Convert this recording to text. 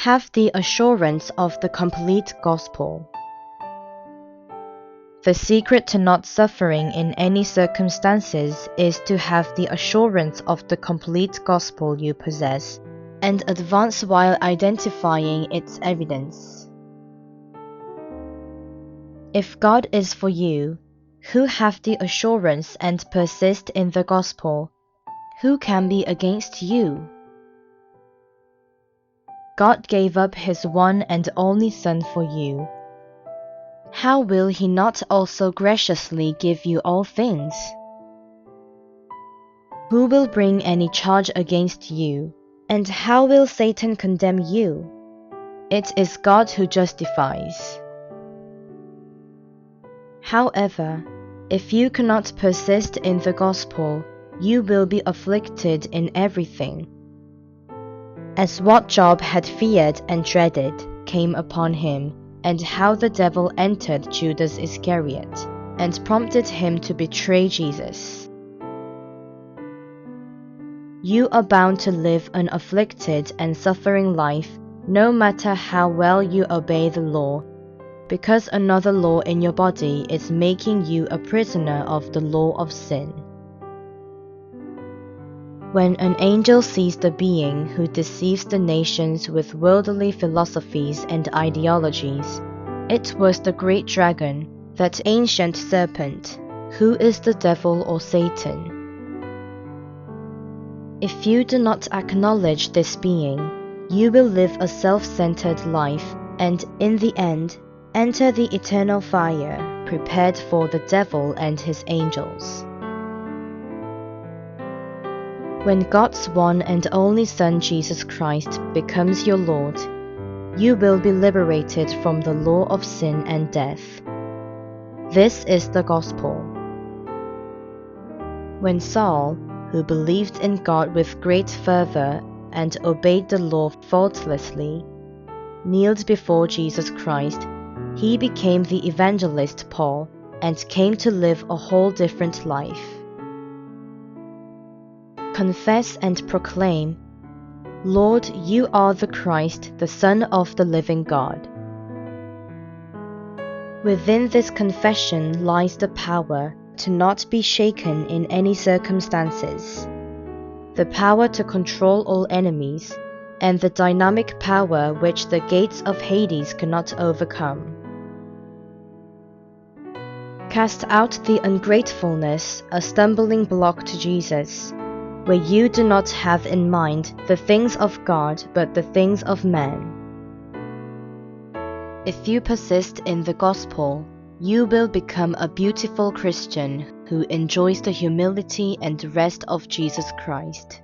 Have the assurance of the complete gospel. The secret to not suffering in any circumstances is to have the assurance of the complete gospel you possess, and advance while identifying its evidence. If God is for you, who have the assurance and persist in the gospel, who can be against you? God gave up his one and only Son for you. How will he not also graciously give you all things? Who will bring any charge against you, and how will Satan condemn you? It is God who justifies. However, if you cannot persist in the gospel, you will be afflicted in everything. As what Job had feared and dreaded came upon him, and how the devil entered Judas Iscariot, and prompted him to betray Jesus. You are bound to live an afflicted and suffering life, no matter how well you obey the law, because another law in your body is making you a prisoner of the law of sin. When an angel sees the being who deceives the nations with worldly philosophies and ideologies, it was the great dragon, that ancient serpent, who is the devil or Satan. If you do not acknowledge this being, you will live a self-centered life, and in the end, enter the eternal fire prepared for the devil and his angels. When God's one and only Son Jesus Christ becomes your Lord, you will be liberated from the law of sin and death. This is the gospel. When Saul, who believed in God with great fervor and obeyed the law faultlessly, kneeled before Jesus Christ, he became the evangelist Paul and came to live a whole different life. Confess and proclaim, Lord, you are the Christ, the Son of the living God. Within this confession lies the power to not be shaken in any circumstances, the power to control all enemies, and the dynamic power which the gates of Hades cannot overcome. Cast out the ungratefulness, a stumbling block to Jesus, where you do not have in mind the things of God but the things of man. If you persist in the gospel, you will become a beautiful Christian who enjoys the humility and rest of Jesus Christ.